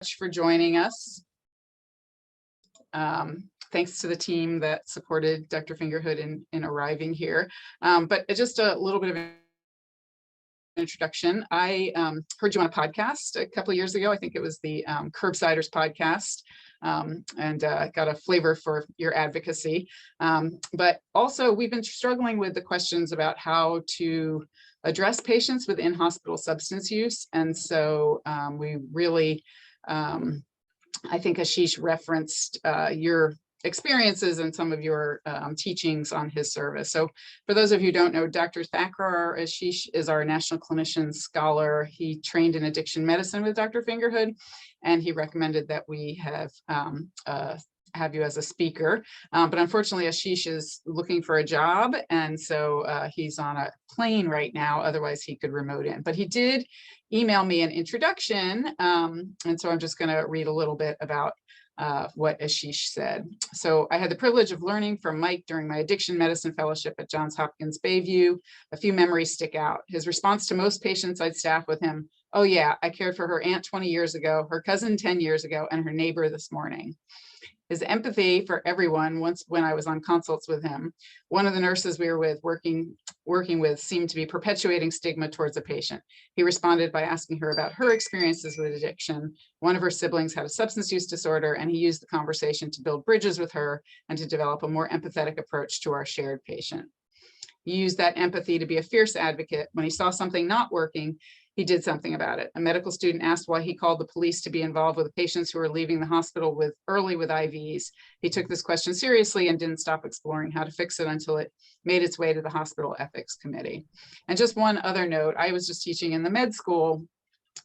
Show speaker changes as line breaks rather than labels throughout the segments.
for joining us. Thanks to the team that supported Dr. Fingerhood in arriving here. But just a little bit of an introduction. I heard you on a podcast a couple of years ago. I think it was the Curbsiders podcast, and got a flavor for your advocacy. But also, we've been struggling with the questions about how to address patients with in-hospital substance use. And so we really, I think Ashish referenced your experiences and some of your teachings on his service. So for those of you who don't know, Dr. Thakkar Ashish is our National Clinician Scholar. He trained in addiction medicine with Dr. Fingerhood, and he recommended that we have you as a speaker. But unfortunately, Ashish is looking for a job, and so he's on a plane right now. Otherwise, he could remote in. But he did email me an introduction, and so I'm just going to read a little bit about what Ashish said. So I had the privilege of learning from Mike during my addiction medicine fellowship at Johns Hopkins Bayview. A few memories stick out. His response to most patients I'd staff with him: "Oh yeah, I cared for her aunt 20 years ago, her cousin 10 years ago, and her neighbor this morning." His empathy for everyone when I was on consults with him. One of the nurses we were working with seemed to be perpetuating stigma towards a patient. He responded by asking her about her experiences with addiction. One of her siblings had a substance use disorder, and he used the conversation to build bridges with her and to develop a more empathetic approach to our shared patient. He used that empathy to be a fierce advocate. When he saw something not working, he did something about it. A medical student asked why he called the police to be involved with patients who were leaving the hospital early with IVs. He took this question seriously and didn't stop exploring how to fix it until it made its way to the hospital ethics committee. And just one other note, I was just teaching in the med school,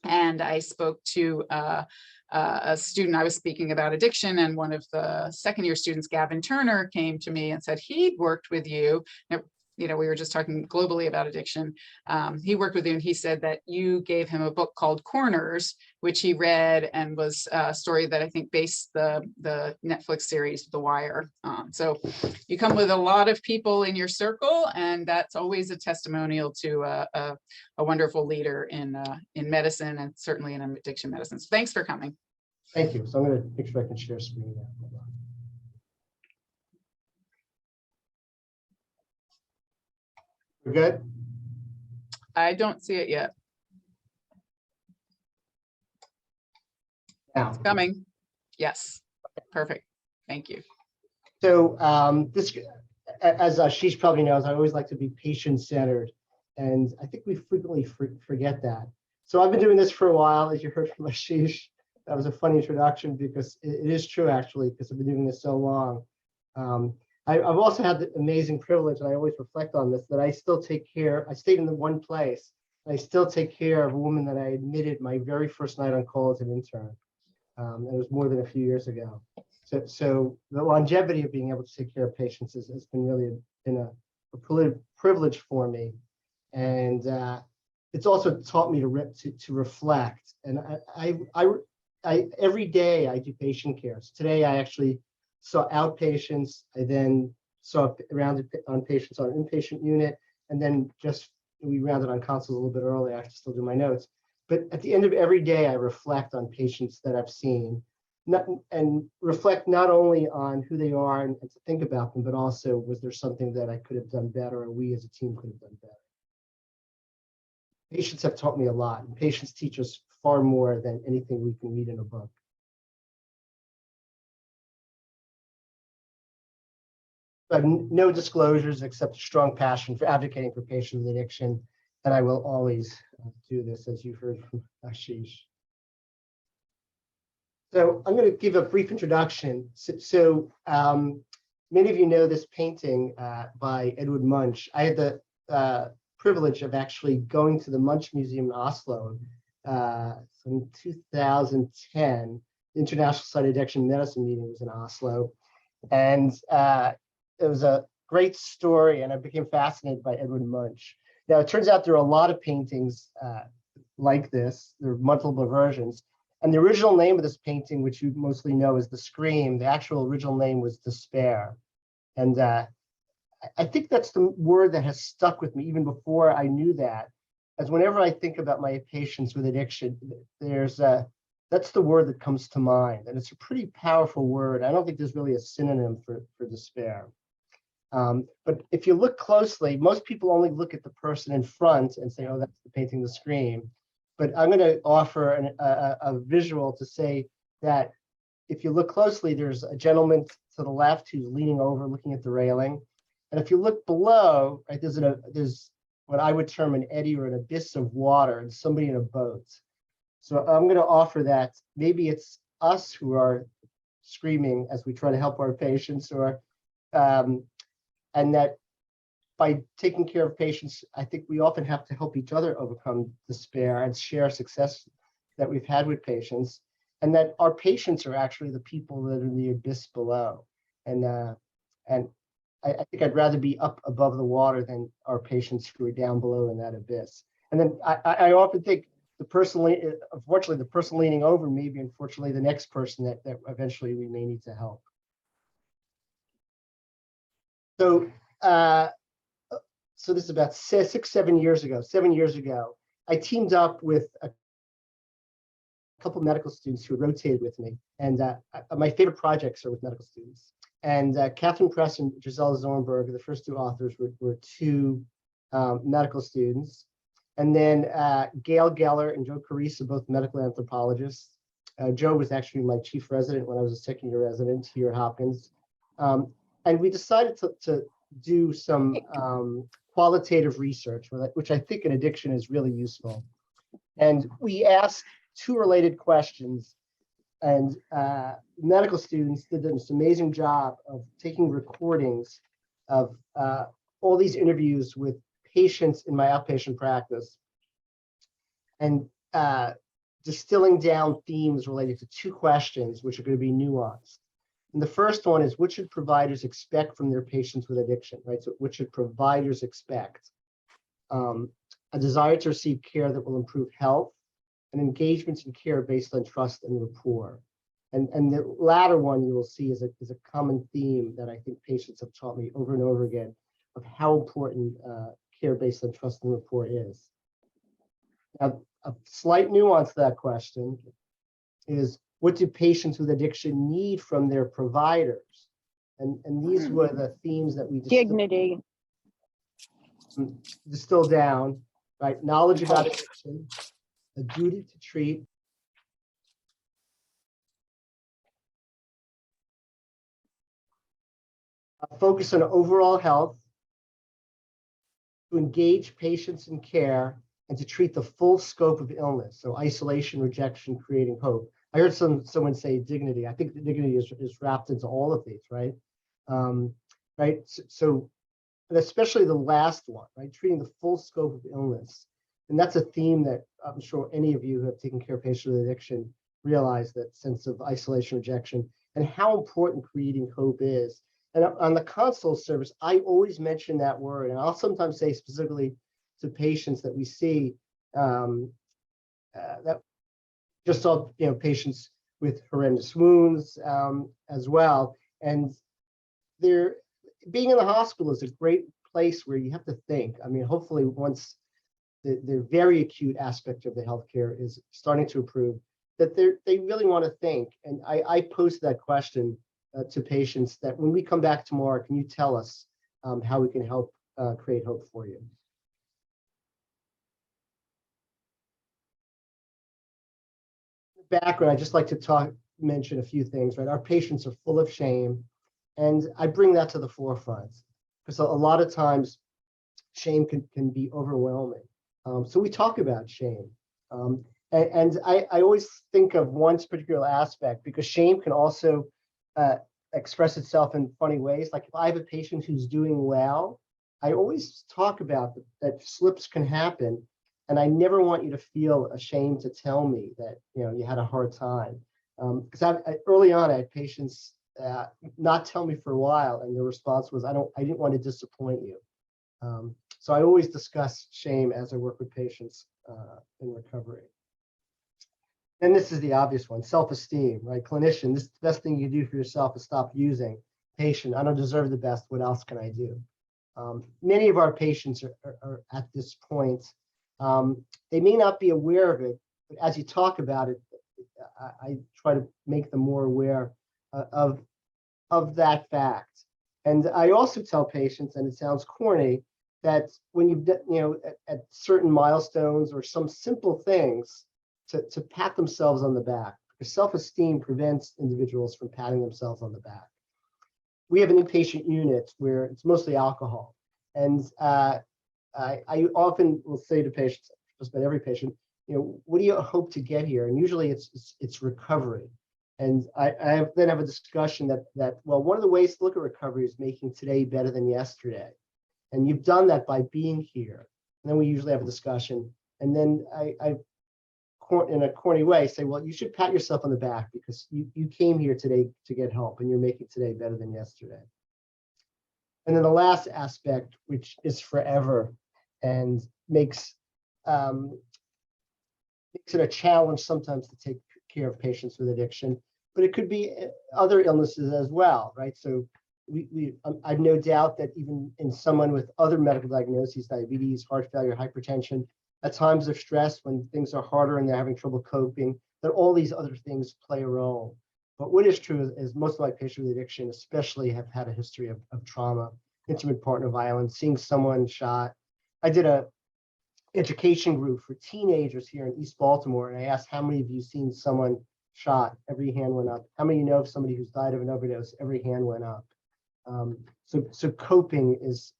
and I spoke to a student. I was speaking about addiction, and one of the second year students, Gavin Turner, came to me and said he'd worked with you. Now, you know, we were just talking globally about addiction. He worked with you, and he said that you gave him a book called Corners, which he read, and was a story that I think based the Netflix series The Wire on. So you come with a lot of people in your circle, and that's always a testimonial to a wonderful leader in medicine, and certainly in addiction medicine. So thanks for coming.
Thank you. So I'm going to make sure I can share screen now. We're good?
I don't see it yet.
Now.
It's coming. Yes. Perfect. Thank you.
So this, as Ashish probably knows, I always like to be patient-centered, and I think we frequently forget that. So I've been doing this for a while, as you heard from Ashish. That was a funny introduction, because it is true, actually, because I've been doing this so long. I've also had the amazing privilege, and I always reflect on this, that I still take care. I stayed in the one place. I still take care of a woman that I admitted my very first night on call as an intern. And it was more than a few years ago. So the longevity of being able to take care of patients has been really been a privilege for me. And it's also taught me to reflect. And I every day I do patient care. So today I actually saw outpatients. I then saw rounded on patients on an inpatient unit, and then we rounded on consults a little bit early. I have to still do my notes. But at the end of every day, I reflect on patients that I've seen, and reflect not only on who they are and to think about them, but also, was there something that I could have done better, or we as a team could have done better? Patients have taught me a lot, and patients teach us far more than anything we can read in a book. I have no disclosures except a strong passion for advocating for patients with addiction, and I will always do this, as you heard from Ashish. So I'm going to give a brief introduction. So many of you know this painting by Edvard Munch. I had the privilege of actually going to the Munch Museum in Oslo in 2010. The International Society of Addiction Medicine meeting was in Oslo, and it was a great story, and I became fascinated by Edvard Munch. Now, it turns out there are a lot of paintings like this. There are multiple versions. And the original name of this painting, which you mostly know, is The Scream. The actual original name was Despair. And I think that's the word that has stuck with me even before I knew that. As whenever I think about my patients with addiction, there's That's the word that comes to mind. And it's a pretty powerful word. I don't think there's really a synonym for despair. But if you look closely, most people only look at the person in front and say, oh, that's the painting the scream. But I'm going to offer a visual to say that if you look closely, there's a gentleman to the left who's leaning over, looking at the railing. And if you look below, right, there's what I would term an eddy or an abyss of water and somebody in a boat. So I'm going to offer that maybe it's us who are screaming as we try to help our patients, or and that by taking care of patients, I think we often have to help each other overcome despair and share success that we've had with patients, and that our patients are actually the people that are in the abyss below. And I think I'd rather be up above the water than our patients who are down below in that abyss. And then I often think the person, unfortunately, the person leaning over may be, unfortunately, the next person that eventually we may need to help. So, so this is about 7 years ago. 7 years ago, I teamed up with a couple of medical students who rotated with me, and my favorite projects are with medical students. And Catherine Press and Giselle Zornberg, the first two authors, were two medical students. And then Gail Geller and Joe Carissa, both medical anthropologists. Joe was actually my chief resident when I was a second-year resident here at Hopkins. And we decided to do some qualitative research, which I think in addiction is really useful. And we asked two related questions. And medical students did this amazing job of taking recordings of all these interviews with patients in my outpatient practice and distilling down themes related to two questions, which are going to be nuanced. And the first one is, what should providers expect from their patients with addiction, right? So what should providers expect? A desire to receive care that will improve health, and engagements in care based on trust and rapport. And the latter one you will see is a common theme that I think patients have taught me over and over again of how important care based on trust and rapport is. Now, a slight nuance to that question is, what do patients with addiction need from their providers? And these were the themes that we distilled down, right? Knowledge about addiction, a duty to treat, a focus on overall health, to engage patients in care, and to treat the full scope of illness. So isolation, rejection, creating hope. I heard someone say dignity. I think the dignity is wrapped into all of these, right? Right. So, and especially the last one, right? Treating the full scope of illness. And that's a theme that I'm sure any of you who have taken care of patients with addiction realize, that sense of isolation, rejection, and how important creating hope is. And on the consult service, I always mention that word, and I'll sometimes say specifically to patients that we see that just saw, patients with horrendous wounds as well. And they're being in the hospital is a great place where you have to think. I mean, hopefully once the very acute aspect of the healthcare is starting to improve, that they really want to think. And I posed that question to patients, that when we come back tomorrow, can you tell us how we can help create hope for you? Background, I'd just like to mention a few things, right? Our patients are full of shame, and I bring that to the forefront because a lot of times shame can be overwhelming. So we talk about shame. And I always think of one particular aspect, because shame can also express itself in funny ways. Like if I have a patient who's doing well, I always talk about that slips can happen. And I never want you to feel ashamed to tell me that you had a hard time. Because early on, I had patients not tell me for a while, and the response was, I didn't want to disappoint you. So I always discuss shame as I work with patients in recovery. And this is the obvious one: self-esteem, right? Clinician, this is the best thing you do for yourself is stop using. Patient, I don't deserve the best. What else can I do? Many of our patients are at this point. They may not be aware of it, but as you talk about it, I try to make them more aware of that fact. And I also tell patients, and it sounds corny, that when at certain milestones or some simple things, to pat themselves on the back, because self-esteem prevents individuals from patting themselves on the back. We have an inpatient unit where it's mostly alcohol, and I often will say to patients, just about every patient, what do you hope to get here? And usually it's recovery. And I then have a discussion that well, one of the ways to look at recovery is making today better than yesterday. And you've done that by being here. And then we usually have a discussion. And then I in a corny way, say, well, you should pat yourself on the back because you came here today to get help and you're making today better than yesterday. And then the last aspect, which is forever and makes it a challenge sometimes to take care of patients with addiction, but it could be other illnesses as well, right? So I've no doubt that even in someone with other medical diagnoses, diabetes, heart failure, hypertension, at times of stress when things are harder and they're having trouble coping, that all these other things play a role. But what is true is most of my patients with addiction especially have had a history of trauma, intimate partner violence, seeing someone shot. I did a education group for teenagers here in East Baltimore, and I asked how many of you seen someone shot? Every hand went up. How many of you know of somebody who's died of an overdose? Every hand went up. So coping is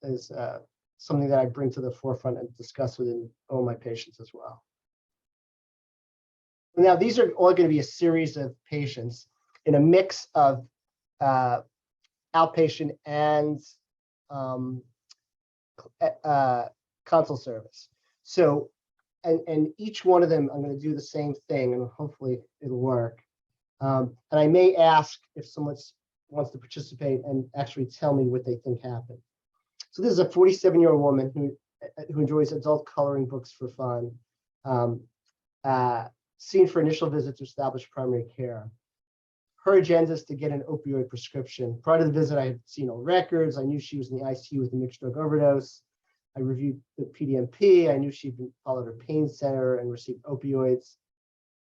something that I bring to the forefront and discuss with all my patients as well. Now, these are all going to be a series of patients in a mix of outpatient and consult service. So, and each one of them, I'm going to do the same thing, and hopefully it'll work. And I may ask if someone wants to participate and actually tell me what they think happened. So this is a 47-year-old woman who enjoys adult coloring books for fun. Seen for initial visit to establish primary care. Her agenda is to get an opioid prescription. Prior to the visit, I had seen all records. I knew she was in the ICU with a mixed drug overdose. I reviewed the PDMP. I knew she'd followed her pain center and received opioids.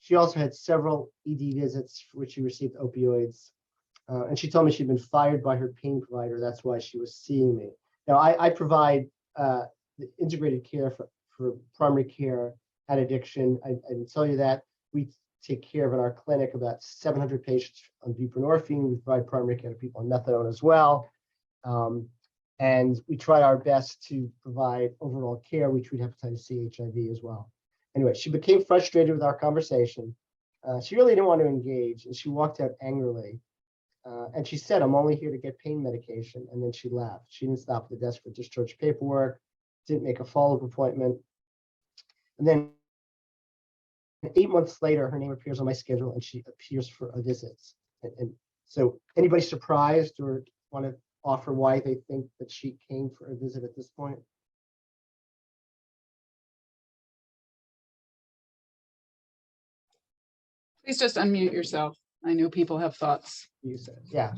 She also had several ED visits for which she received opioids. And she told me she'd been fired by her pain provider. That's why she was seeing me. Now, I provide the integrated care for primary care and addiction. I didn't tell you that. We take care of in our clinic about 700 patients on buprenorphine. We provide primary care to people on methadone as well. And we try our best to provide overall care. We treat hepatitis C, HIV as well. Anyway, she became frustrated with our conversation. She really didn't want to engage, and she walked out angrily. And she said, I'm only here to get pain medication. And then she left. She didn't stop at the desk for discharge paperwork, didn't make a follow-up appointment. And then 8 months later, her name appears on my schedule and she appears for a visit. And so anybody surprised or want to offer why they think that she came for a visit at this point?
Please just unmute yourself. I know people have thoughts.
You said, yeah.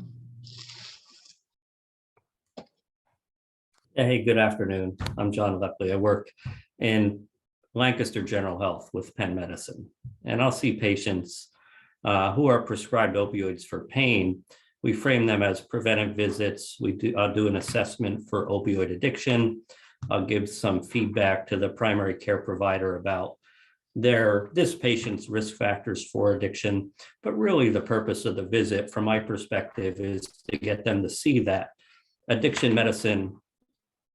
Hey, good afternoon. I'm John Leckley. I work in Lancaster General Health with Penn Medicine, and I'll see patients who are prescribed opioids for pain. We frame them as preventive visits. I'll do an assessment for opioid addiction. I'll give some feedback to the primary care provider about this patient's risk factors for addiction. But really the purpose of the visit, from my perspective, is to get them to see that addiction medicine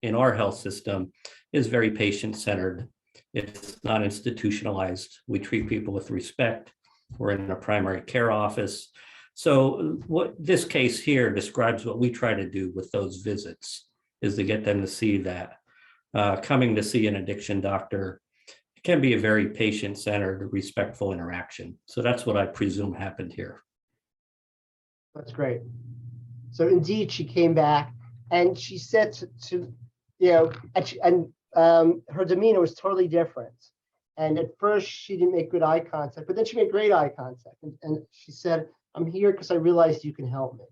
in our health system is very patient-centered. It's not institutionalized. We treat people with respect. We're in a primary care office. So what this case here describes what we try to do with those visits is to get them to see that coming to see an addiction doctor can be a very patient-centered, respectful interaction. So that's what I presume happened here.
That's great. So indeed, she came back and she said to her demeanor was totally different. And at first she didn't make good eye contact, but then she made great eye contact. And she said, I'm here because I realized you can help me.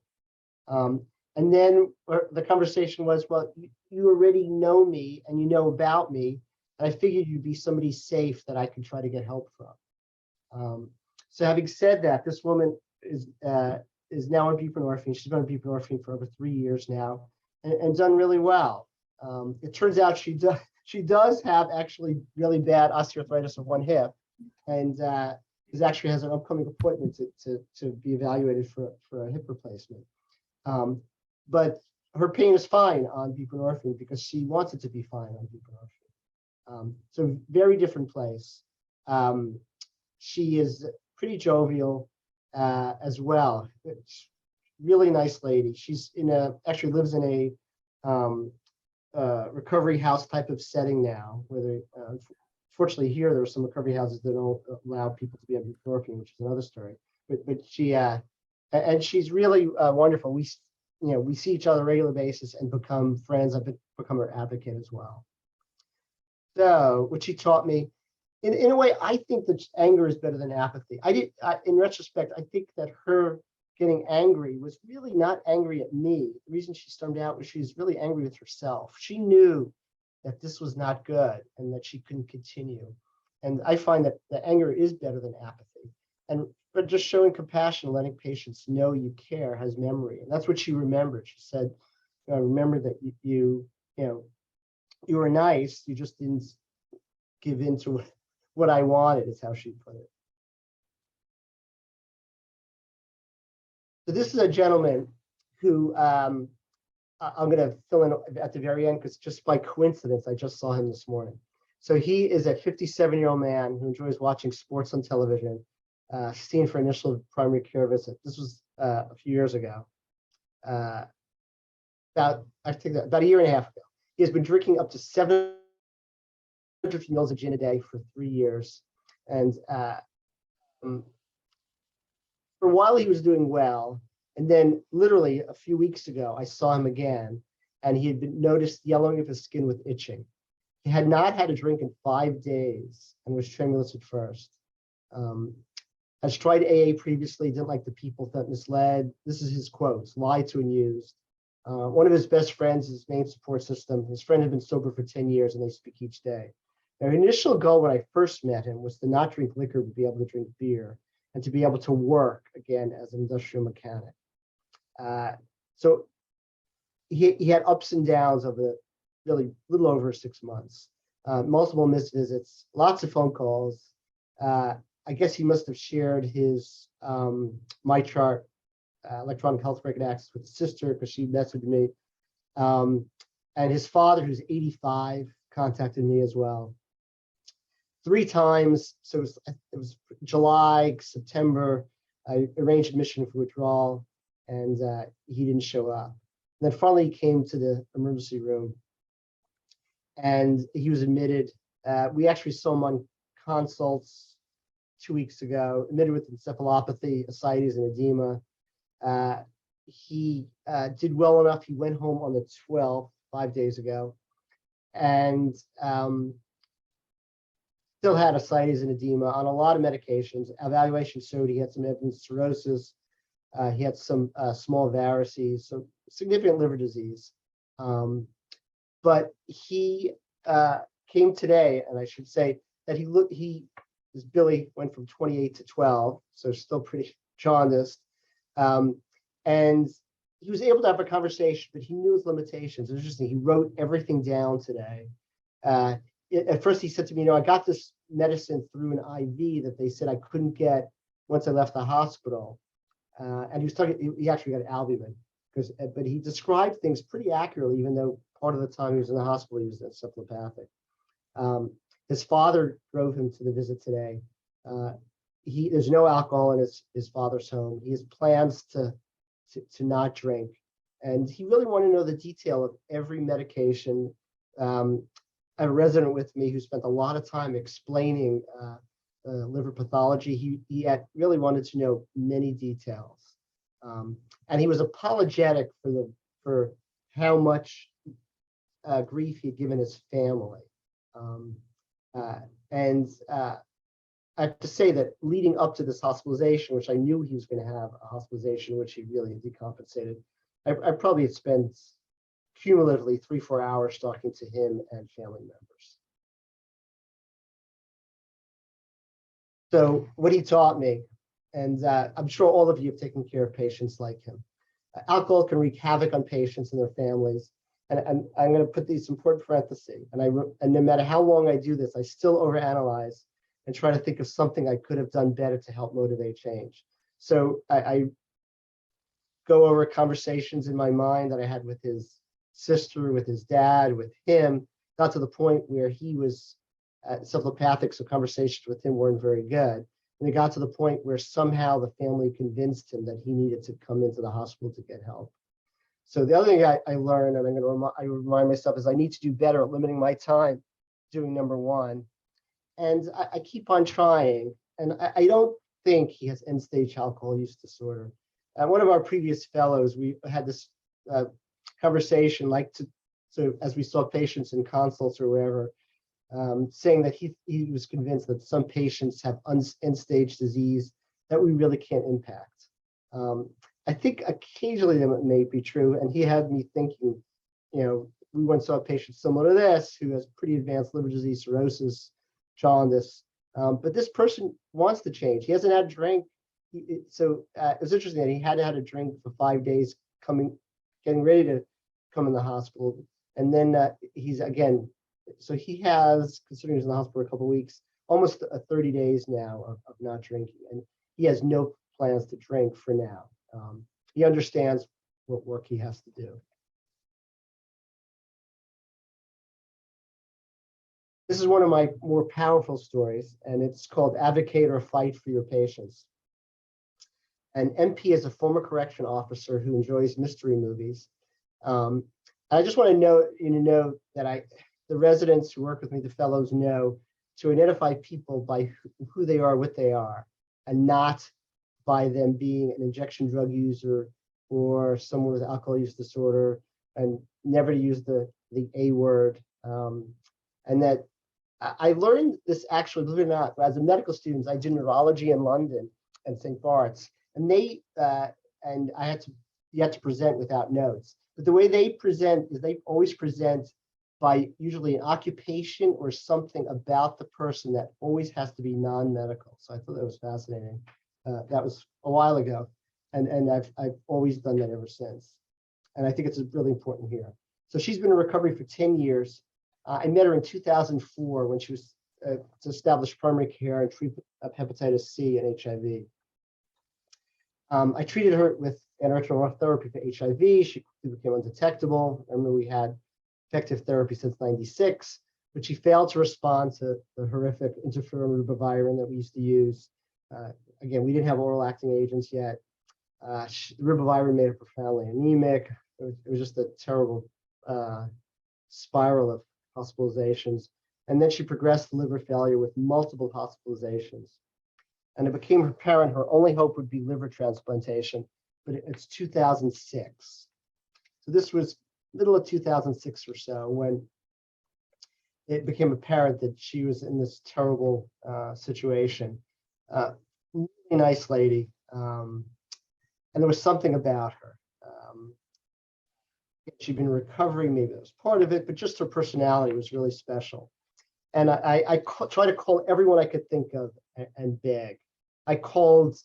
And then the conversation was, well, you already know me and you know about me. And I figured you'd be somebody safe that I could try to get help from. So having said that, this woman is now on buprenorphine. She's been on buprenorphine for over 3 years now, and done really well. It turns out she does have actually really bad osteoarthritis of one hip, and actually has an upcoming appointment to be evaluated for a hip replacement. But her pain is fine on buprenorphine because she wants it to be fine on buprenorphine. So very different place. She is pretty jovial as well. It's really nice lady. She's actually lives in a recovery house type of setting now, where they fortunately here there are some recovery houses that don't allow people to be on buprenorphine, which is another story. But she and she's really wonderful. We see each other on a regular basis and become friends. I've become her advocate as well. So what she taught me, in a way, I think that anger is better than apathy. In retrospect, I think that her getting angry was really not angry at me. The reason she stormed out was she was really angry with herself. She knew that this was not good and that she couldn't continue. And I find that the anger is better than apathy. But just showing compassion, letting patients know you care, has memory. And that's what she remembered. She said, I remember that you were nice, you just didn't give in to what I wanted, is how she put it. So this is a gentleman who I'm going to fill in at the very end because just by coincidence, I just saw him this morning. So he is a 57-year-old man who enjoys watching sports on television, seen for initial primary care visit. This was a few years ago, about a year and a half ago. He has been drinking up to 700 mils of gin a day for 3 years. And for a while he was doing well. And then literally a few weeks ago, I saw him again, and he had been noticed yellowing of his skin with itching. He had not had a drink in 5 days and was tremulous at first. Has tried AA previously, didn't like the people, felt misled. This is his quotes: lied to and used. One of his best friends, his main support system, his friend had been sober for 10 years and they speak each day. Their initial goal when I first met him was to not drink liquor, but be able to drink beer and to be able to work again as an industrial mechanic. So he had ups and downs over really little over 6 months, multiple missed visits, lots of phone calls. I guess he must have shared his MyChart electronic health record access with his sister because she messaged me. And his father, who's 85, contacted me as well. 3 times. So it was July, September. I arranged admission for withdrawal, and he didn't show up. And then finally he came to the emergency room, and he was admitted. We actually saw him on consults 2 weeks ago, admitted with encephalopathy, ascites, and edema. He did well enough. He went home on the 12th, 5 days ago, and still had ascites and edema on a lot of medications. Evaluation showed he had some evidence of cirrhosis. He had some small varices, so significant liver disease. But he came today, and I should say that his Billy went from 28 to 12, so still pretty jaundiced. And he was able to have a conversation, but he knew his limitations. It was interesting. He wrote everything down today. At first, he said to me, I got this medicine through an IV that they said I couldn't get once I left the hospital. And he was talking, he actually got albumin, but he described things pretty accurately, even though part of the time he was in the hospital, he was encephalopathic. His father drove him to the visit today. There's no alcohol in his father's home. He has plans to not drink. And he really wanted to know the detail of every medication. I have a resident with me who spent a lot of time explaining liver pathology. He really wanted to know many details. And he was apologetic for how much grief he had given his family. I have to say that leading up to this hospitalization, which I knew he was going to have a hospitalization, which he really decompensated, I probably had spent cumulatively 3-4 hours talking to him and family members. So what he taught me And I'm sure all of you have taken care of patients like him. Alcohol can wreak havoc on patients and their families. And I'm going to put these important parentheses. And no matter how long I do this, I still overanalyze and try to think of something I could have done better to help motivate change. So I go over conversations in my mind that I had with his sister, with his dad, with him, got to the point where he was psychopathic, so conversations with him weren't very good. And it got to the point where somehow the family convinced him that he needed to come into the hospital to get help. So the other thing I learned, and I'm going to remind myself, is I need to do better at limiting my time doing number one. And I keep on trying. And I don't think he has end-stage alcohol use disorder. One of our previous fellows, we had this conversation, so as we saw patients in consults or wherever, saying that he was convinced that some patients have end-stage disease that we really can't impact. I think occasionally that may be true, and he had me thinking, we once saw a patient similar to this who has pretty advanced liver disease, cirrhosis, jaundice, but this person wants to change. He hasn't had a drink. So it was interesting that he hadn't had a drink for 5 days, getting ready to come in the hospital. And then he's again, so he has, considering he's in the hospital for a couple of weeks, almost 30 days now of not drinking. And he has no plans to drink for now. He understands what work he has to do. This is one of my more powerful stories, and it's called Advocate or Fight for Your Patients. An MP is a former correction officer who enjoys mystery movies. I just want to know that the residents who work with me, the fellows, know to identify people by who they are, what they are, and not by them being an injection drug user or someone with alcohol use disorder, and never to use the A word. And that I learned this, actually, believe it or not, as a medical student. I did neurology in London and St. Bart's, and you had to present without notes. But the way they present is they always present by usually an occupation or something about the person that always has to be non-medical. So I thought that was fascinating. That was a while ago, and I've always done that ever since. And I think it's really important here. So she's been in recovery for 10 years. I met her in 2004 when she was to establish primary care and treatment of hepatitis C and HIV. I treated her with antiretroviral therapy for HIV. She quickly became undetectable. I remember we had effective therapy since '96, but she failed to respond to the horrific interferon ribavirin that we used to use. Again, we didn't have oral acting agents yet. The ribavirin made her profoundly anemic. It was just a terrible spiral of hospitalizations. And then she progressed to liver failure with multiple hospitalizations. And it became apparent her only hope would be liver transplantation, but it's 2006. So this was middle of 2006 or so when it became apparent that she was in this terrible situation. Really nice lady. And there was something about her. She'd been recovering, maybe that was part of it, but just her personality was really special. And I try to call everyone I could think of and beg. I called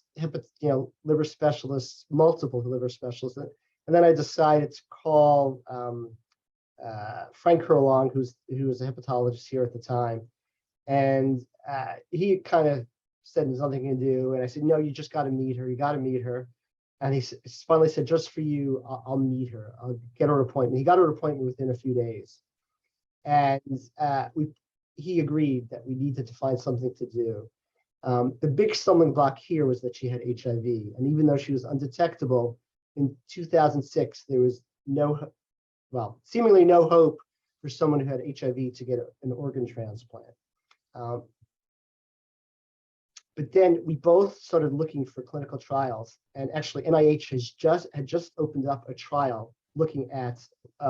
liver specialists, multiple liver specialists, and then I decided to call Frank Hurlong, who was a hepatologist here at the time, and he kind of said there's nothing he can do, and I said, no, you just got to meet her. You got to meet her. And he finally said, just for you, I'll meet her. I'll get her an appointment. He got her an appointment within a few days, and he agreed that we needed to find something to do. The big stumbling block here was that she had HIV. And even though she was undetectable, in 2006, there was seemingly no hope for someone who had HIV to get an organ transplant. But then we both started looking for clinical trials. And actually, NIH had just opened up a trial looking at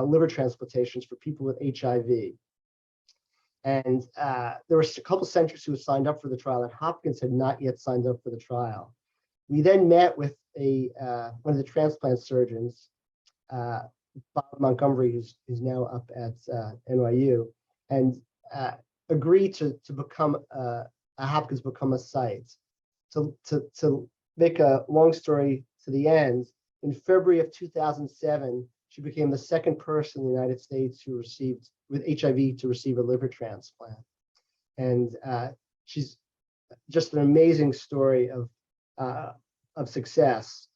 liver transplantations for people with HIV. And there were a couple centers who had signed up for the trial, and Hopkins had not yet signed up for the trial. We then met with one of the transplant surgeons, Bob Montgomery, who's now up at NYU, and agreed to become Hopkins become a site. To make a long story to the end, in February of 2007, she became the second person in the United States who received, with HIV, to receive a liver transplant. And she's just an amazing story of success.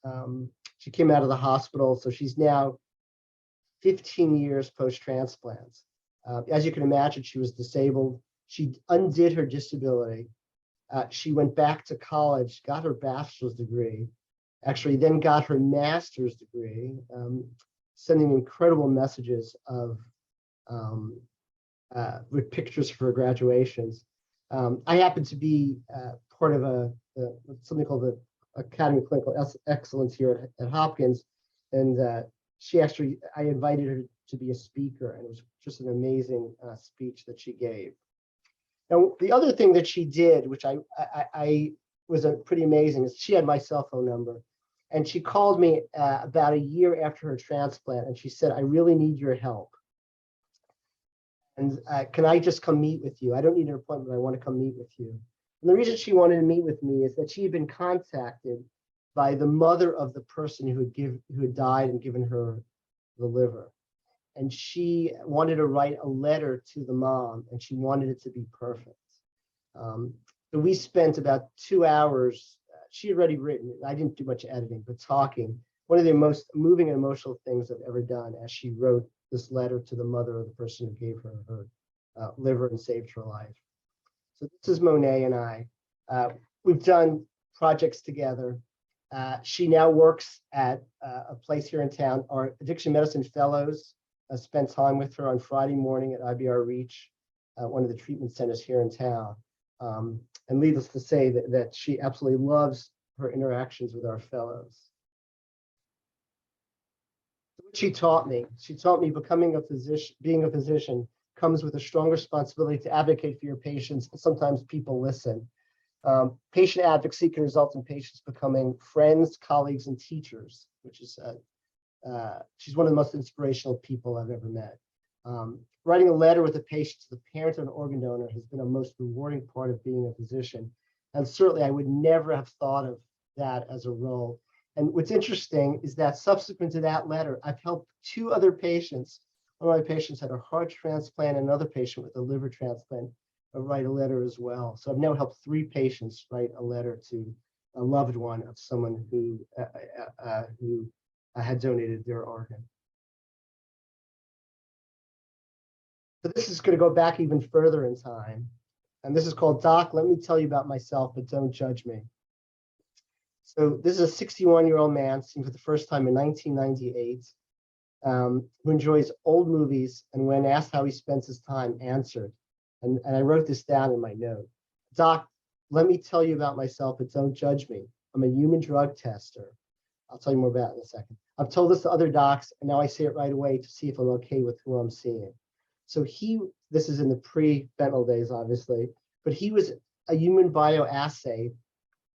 She came out of the hospital, so she's now 15 years post-transplant. As you can imagine, she was disabled. She undid her disability. She went back to college, got her bachelor's degree, actually then got her master's degree, sending incredible messages of with pictures for graduations. I happen to be part of something called the Academy of Clinical Excellence here at Hopkins, and I invited her to be a speaker, and it was just an amazing speech that she gave. Now, the other thing that she did, which I was pretty amazing, is she had my cell phone number, and she called me about a year after her transplant, and she said, "I really need your help. And can I just come meet with you? I don't need an appointment, but I want to come meet with you." And the reason she wanted to meet with me is that she had been contacted by the mother of the person who had died and given her the liver. And she wanted to write a letter to the mom, and she wanted it to be perfect. So we spent about 2 hours. She had already written it. I didn't do much editing, but talking. One of the most moving and emotional things I've ever done, as she wrote this letter to the mother of the person who gave her liver and saved her life. So this is Monet and I. We've done projects together. She now works at a place here in town. Our addiction medicine fellows spent time with her on Friday morning at IBR Reach, one of the treatment centers here in town. And needless to say that she absolutely loves her interactions with our fellows. What she taught me becoming a physician, being a physician comes with a strong responsibility to advocate for your patients. And sometimes people listen. Patient advocacy can result in patients becoming friends, colleagues, and teachers, which is, she's one of the most inspirational people I've ever met. Writing a letter with a patient to the parent of an organ donor has been a most rewarding part of being a physician. And certainly I would never have thought of that as a role. And what's interesting is that subsequent to that letter, I've helped 2 other patients. One of my patients had a heart transplant, and another patient with a liver transplant write a letter as well. So I've now helped 3 patients write a letter to a loved one of someone who had donated their organ. So this is going to go back even further in time. And this is called Doc, Let Me Tell You About Myself, But Don't Judge Me. So this is a 61-year-old man seen for the first time in 1998, who enjoys old movies, and when asked how he spends his time, answered, and I wrote this down in my note. "Doc, let me tell you about myself, but don't judge me. I'm a human drug tester." I'll tell you more about it in a second. "I've told this to other docs, and now I say it right away to see if I'm okay with who I'm seeing." So this is in the pre-fentanyl days, obviously, but he was a human bioassay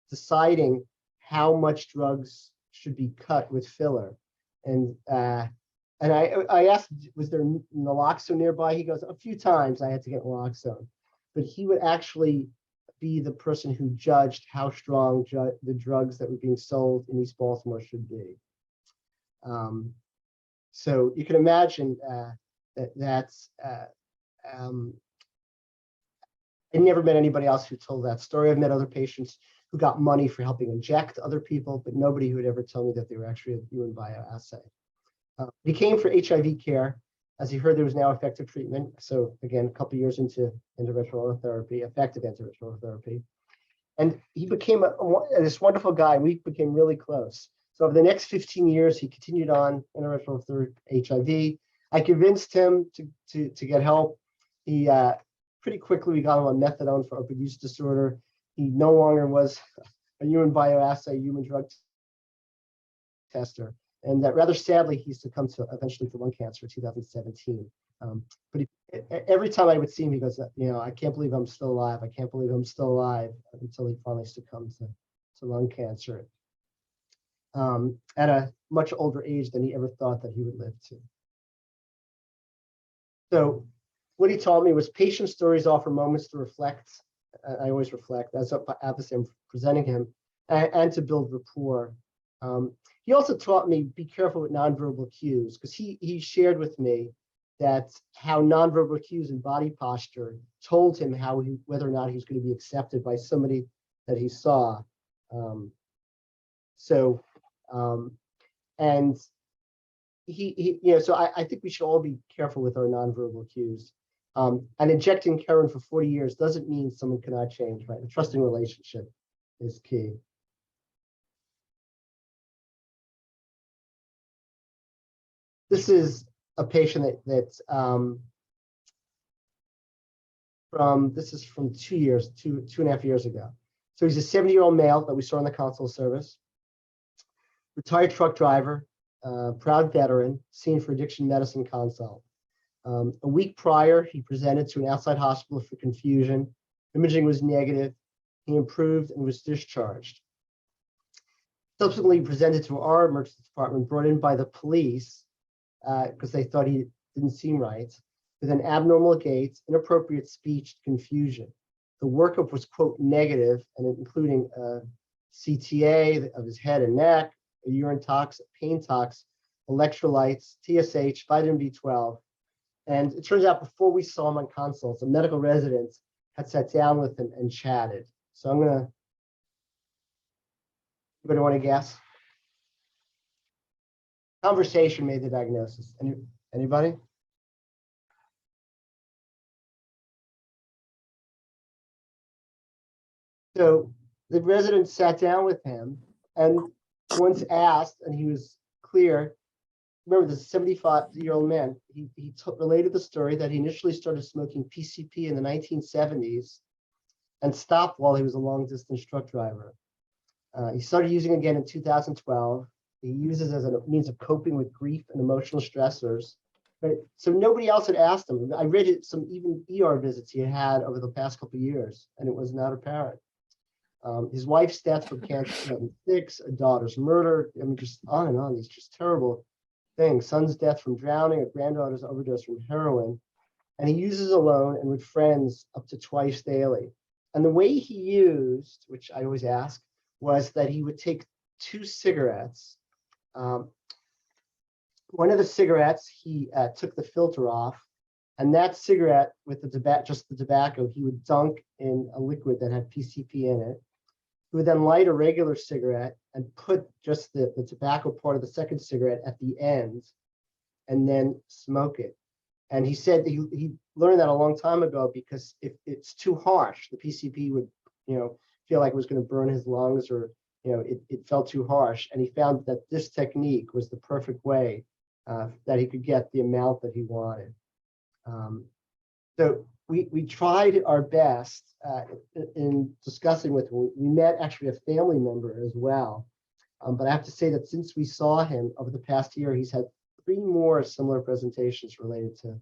deciding how much drugs should be cut with filler. And I asked, was there naloxone nearby? He goes, a few times I had to get naloxone. But he would actually be the person who judged how strong the drugs that were being sold in East Baltimore should be. So you can imagine I never met anybody else who told that story. I've met other patients who got money for helping inject other people, but nobody who would ever tell me that they were actually a human bioassay. He came for HIV care. As he heard, there was now effective treatment. So again, a couple of years into antiretroviral therapy, effective antiretroviral therapy. And he became this wonderful guy. We became really close. So over the next 15 years, he continued on antiretroviral therapy, HIV. I convinced him to get help. He pretty quickly, we got him on methadone for opioid use disorder. He no longer was a human bioassay, human drug tester. And that rather sadly, he succumbed to eventually to lung cancer in 2017. But every time I would see him, he goes, I can't believe I'm still alive. I can't believe I'm still alive, until he finally succumbed to lung cancer at a much older age than he ever thought that he would live to. So what he taught me was patient stories offer moments to reflect. I always reflect as obviously I'm presenting him. and to build rapport. He also taught me be careful with nonverbal cues, because he shared with me that how nonverbal cues and body posture told him whether or not he was going to be accepted by somebody that he saw. And so I think we should all be careful with our nonverbal cues. And injecting Karen for 40 years doesn't mean someone cannot change, right? A trusting relationship is key. This is a patient that's from 2.5 years ago. So he's a 70-year-old male that we saw in the console service, retired truck driver, proud veteran, seen for addiction medicine consult. A week prior, he presented to an outside hospital for confusion. Imaging was negative. He improved and was discharged. Subsequently presented to our emergency department, brought in by the police because they thought he didn't seem right, with an abnormal gait, inappropriate speech, confusion. The workup was, quote, negative, and including CTA of his head and neck, a urine tox, a pain tox, electrolytes, TSH, vitamin B12. And it turns out before we saw him on consults, a medical resident had sat down with him and chatted. So anybody want to guess? Conversation made the diagnosis. Anybody? So the resident sat down with him and once asked, and he was clear. Remember, this 75-year-old man, he related the story that he initially started smoking PCP in the 1970s and stopped while he was a long-distance truck driver. He started using again in 2012. He uses as a means of coping with grief and emotional stressors. But so nobody else had asked him. I read some even ER visits he had over the past couple of years, and it was not apparent. His wife's death from cancer in 2006, a daughter's murder. I mean, just on and on. These just terrible things. Son's death from drowning, a granddaughter's overdose from heroin. And he uses alone and with friends up to twice daily. And the way he used, which I always ask, was that he would take 2 cigarettes. One of the cigarettes, he took the filter off, and that cigarette with just the tobacco, he would dunk in a liquid that had PCP in it. He would then light a regular cigarette and put just the tobacco part of the second cigarette at the end, and then smoke it. And he said that he learned that a long time ago, because if it's too harsh, the PCP would, feel like it was going to burn his lungs, or it felt too harsh. And he found that this technique was the perfect way that he could get the amount that he wanted. So we tried our best in discussing with him. We met actually a family member as well. But I have to say that since we saw him over the past year, he's had 3 more similar presentations related to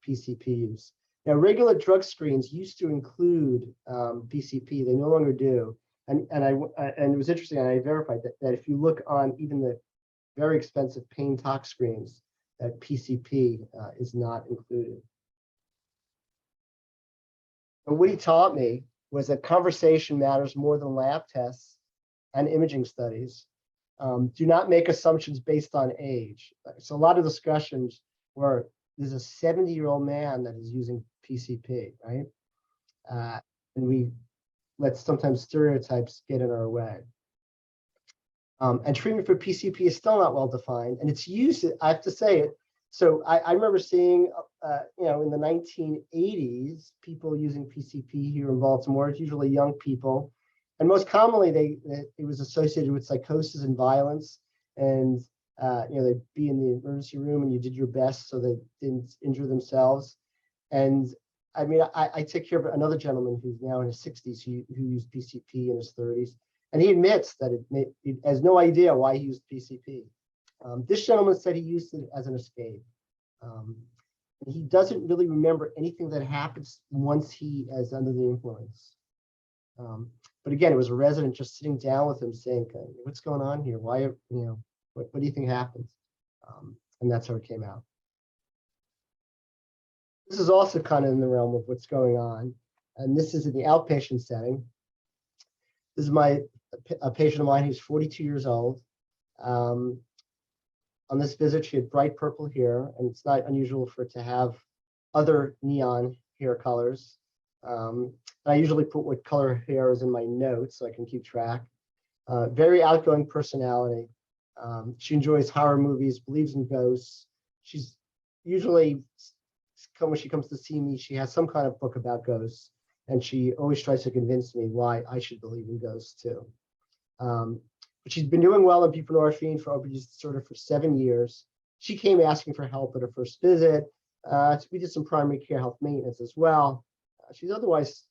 PCP use. Now, regular drug screens used to include PCP. They no longer do. And it was interesting, and I verified that if you look on even the very expensive pain tox screens, that PCP is not included. But what he taught me was that conversation matters more than lab tests and imaging studies. Do not make assumptions based on age. So a lot of discussions where there's a 70-year-old man that is using PCP, right? And we let sometimes stereotypes get in our way. And treatment for PCP is still not well defined, and it's used, I have to say it. So I remember seeing, in the 1980s, people using PCP here in Baltimore. It's usually young people, and most commonly it was associated with psychosis and violence. And they'd be in the emergency room, and you did your best so they didn't injure themselves. And I mean, I take care of another gentleman who's now in his 60s who used PCP in his 30s. And he admits that he has no idea why he used PCP. This gentleman said he used it as an escape. And he doesn't really remember anything that happens once he is under the influence. But again, it was a resident just sitting down with him saying, what's going on here? Why, what do you think happens? And that's how it came out. This is also kind of in the realm of what's going on. And this is in the outpatient setting. This is my a patient of mine who's 42 years old. On this visit, she had bright purple hair, and it's not unusual for it to have other neon hair colors. I usually put what color her hair is in my notes so I can keep track. Very outgoing personality. She enjoys horror movies, believes in ghosts. She's usually, when she comes to see me, she has some kind of book about ghosts, and she always tries to convince me why I should believe in ghosts too. But she's been doing well in buprenorphine for opioid use disorder for 7 years. She came asking for help at her first visit. We did some primary care health maintenance as well. She's otherwise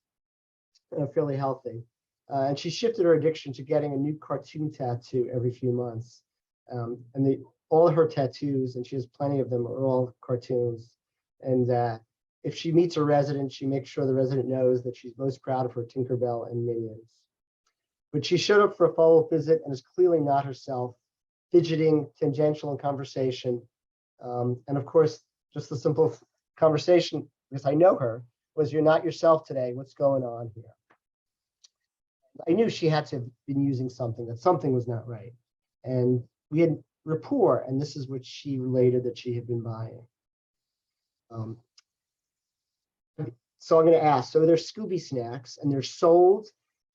fairly healthy. And she shifted her addiction to getting a new cartoon tattoo every few months. And all her tattoos, and she has plenty of them, are all cartoons. And if she meets a resident, she makes sure the resident knows that she's most proud of her Tinkerbell and Minions. But she showed up for a follow-up visit and is clearly not herself, fidgeting, tangential in conversation. And of course, just the simple conversation, because I know her, was, "You're not yourself today. What's going on here?" I knew she had to have been using something, that something was not right. And we had rapport, and this is what she related that she had been buying. So I'm going to ask, so there's Scooby snacks, and they're sold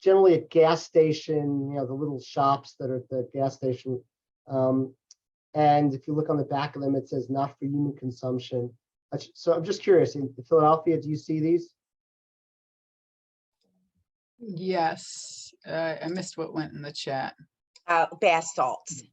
generally at gas station, you know, the little shops that are at the gas station. And if you look on the back of them, it says not for human consumption. So I'm just curious, in Philadelphia, do you see these?
Yes, I missed what went in the chat.
Bath salts.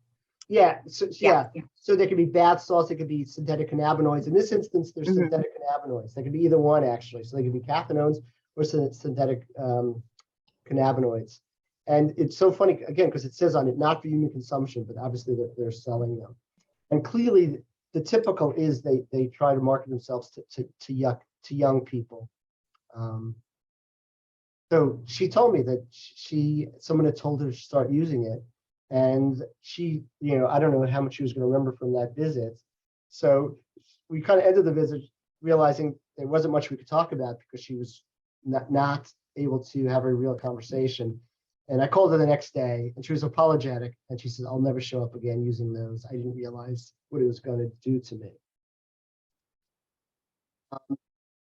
Yeah, so so there could be bath salts, there could be synthetic cannabinoids. In this instance, there's synthetic cannabinoids. They could be either one, actually. So they could be cathinones or synthetic cannabinoids. And it's so funny, again, because it says on it, not for human consumption, but obviously they're selling them. And clearly, the typical is they try to market themselves to young people. So she told me that someone had told her to start using it. And she, I don't know how much she was going to remember from that visit. So we kind of ended the visit realizing there wasn't much we could talk about because she was not able to have a real conversation. And I called her the next day and she was apologetic. And she said, "I'll never show up again using those. I didn't realize what it was going to do to me."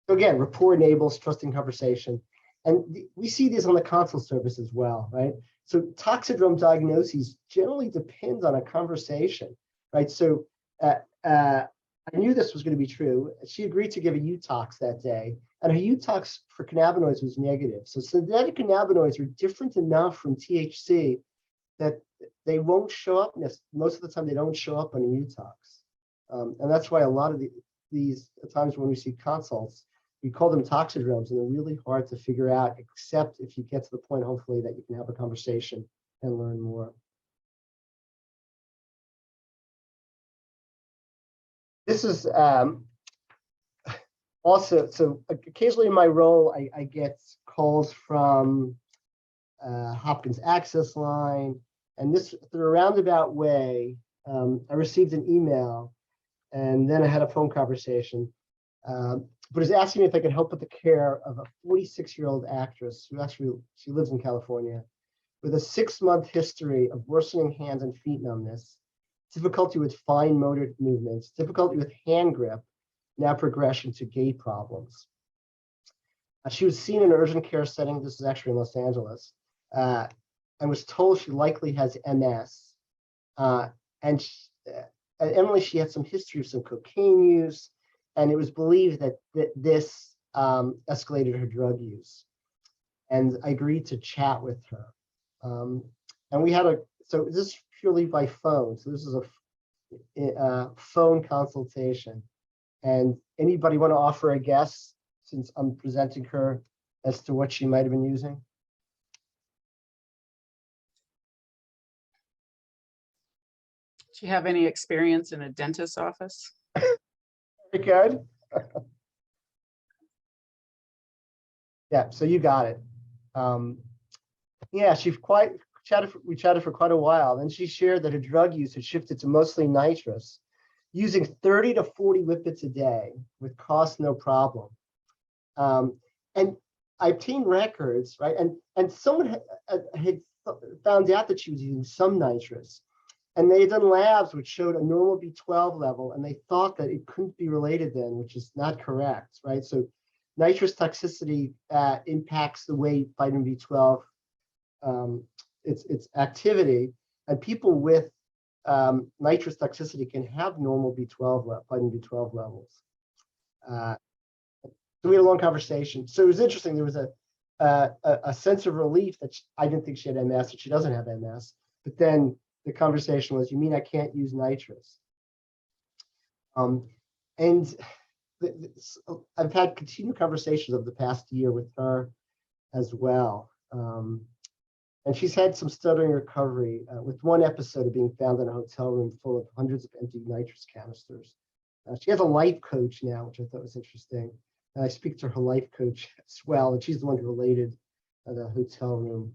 So again, rapport enables trusting conversation. And we see this on the consult service as well, right? So toxidrome diagnoses generally depend on a conversation, right? So I knew this was going to be true. She agreed to give a UTOX that day, and her UTOX for cannabinoids was negative. So synthetic cannabinoids are different enough from THC that they won't show up. Most of the time, they don't show up on a UTOX. And that's why a lot of these times when we see consults, we call them toxidromes, and they're really hard to figure out, except if you get to the point, hopefully, that you can have a conversation and learn more. This is also, so occasionally in my role, I get calls from Hopkins Access Line, and this, through a roundabout way, I received an email, and then I had a phone conversation. But is asking me if I could help with the care of a 46-year-old actress who actually, she lives in California, with a 6-month history of worsening hand and feet numbness, difficulty with fine motor movements, difficulty with hand grip, now progression to gait problems. She was seen in an urgent care setting, this is actually in Los Angeles, and was told she likely has MS. And Emily, she had some history of some cocaine use, and it was believed that this escalated her drug use. And I agreed to chat with her. And we had so this is purely by phone. So this is a phone consultation. And anybody want to offer a guess, since I'm presenting her, as to what she might have been using?
Do you have any experience in a dentist's office?
Very good. Yeah, so you got it. Yeah, we chatted for quite a while. Then she shared that her drug use had shifted to mostly nitrous, using 30 to 40 whippets a day with cost no problem. And I obtained records, right? And someone had found out that she was using some nitrous. And they had done labs which showed a normal B12 level, and they thought that it couldn't be related then, which is not correct, right? So nitrous toxicity impacts the way vitamin B12, its activity, and people with nitrous toxicity can have normal vitamin B12 levels. So we had a long conversation. So it was interesting. There was a sense of relief that I didn't think she had MS, that she doesn't have MS. But then the conversation was, you mean I can't use nitrous? And I've had continued conversations over the past year with her as well. And she's had some stuttering recovery with one episode of being found in a hotel room full of hundreds of empty nitrous canisters. She has a life coach now, which I thought was interesting. And I speak to her life coach as well, and she's the one who related the hotel room.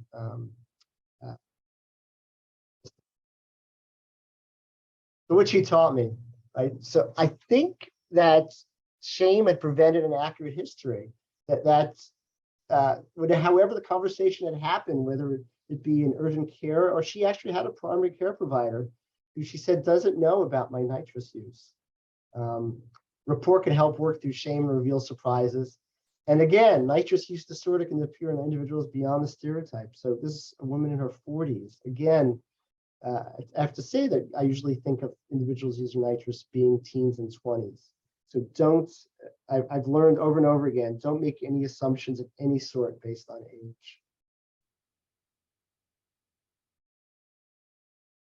So what she taught me, right? So I think that shame had prevented an accurate history. However the conversation had happened, whether it be in urgent care or she actually had a primary care provider who she said doesn't know about my nitrous use. Rapport can help work through shame and reveal surprises. And again, nitrous use disorder can appear in individuals beyond the stereotype. So this is a woman in her 40s. Again, I have to say that I usually think of individuals using nitrous being teens and 20s. So I've learned over and over again, don't make any assumptions of any sort based on age.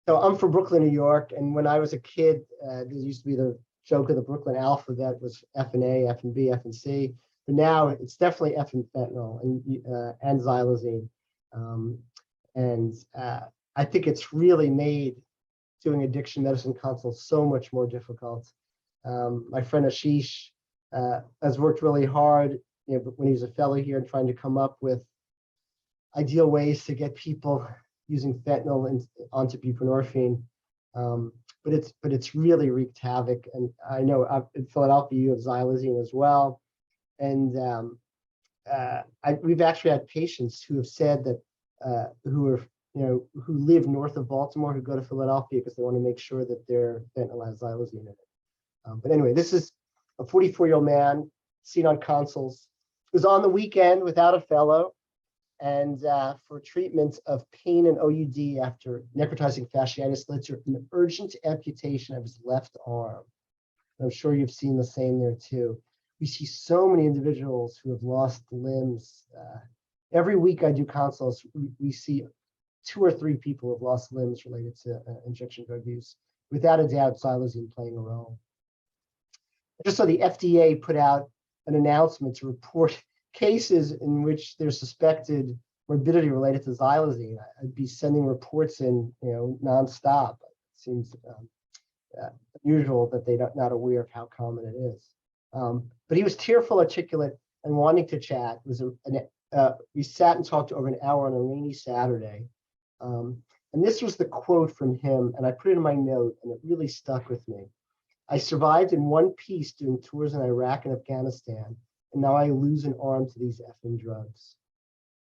So I'm from Brooklyn, New York. And when I was a kid, there used to be the joke of the Brooklyn alphabet was F and A, F and B, F and C. But now it's definitely F and fentanyl and xylazine. I think it's really made doing addiction medicine consults so much more difficult. My friend Ashish has worked really hard, when he was a fellow here, and trying to come up with ideal ways to get people using fentanyl onto buprenorphine. But it's really wreaked havoc. And I know in Philadelphia you have xylazine as well. And we've actually had patients who have said that who live north of Baltimore who go to Philadelphia because they want to make sure that their fentanyl has xylazine in it. But anyway, this is a 44-year-old man seen on consoles. Was on the weekend without a fellow, and for treatment of pain and OUD after necrotizing fasciitis led to an urgent amputation of his left arm. And I'm sure you've seen the same there too. We see so many individuals who have lost limbs. Every week I do consults, we see 2 or 3 people who have lost limbs related to injection drug use. Without a doubt, xylazine playing a role. I just saw the FDA put out an announcement to report cases in which there's suspected morbidity related to xylazine. I'd be sending reports in, nonstop. It seems unusual that they're not aware of how common it is. But he was tearful, articulate, and wanting to chat. We sat and talked over an hour on a rainy Saturday. And this was the quote from him, and I put it in my note, and it really stuck with me. I survived in one piece doing tours in Iraq and Afghanistan, and now I lose an arm to these effing drugs.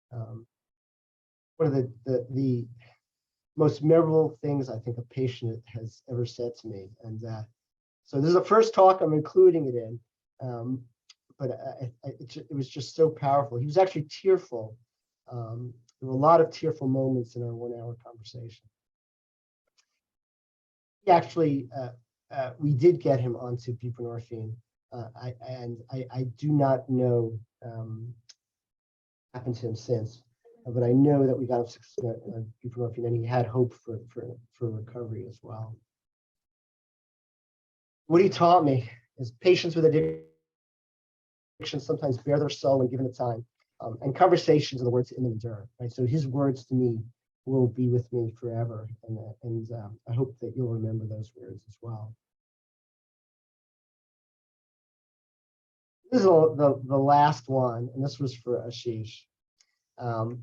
One of the most memorable things I think a patient has ever said to me. And so this is the first talk I'm including it in, but it was just so powerful. He was actually tearful. There were a lot of tearful moments in our 1-hour conversation. He actually, we did get him onto buprenorphine. I do not know what happened to him since, but I know that we got him on buprenorphine, and he had hope for recovery as well. What he taught me is patients with addiction sometimes bare their soul when given the time, and conversations are the words in them endure. Right, so his words to me will be with me forever, and I hope that you'll remember those words as well. This is the last one, and this was for Ashish. And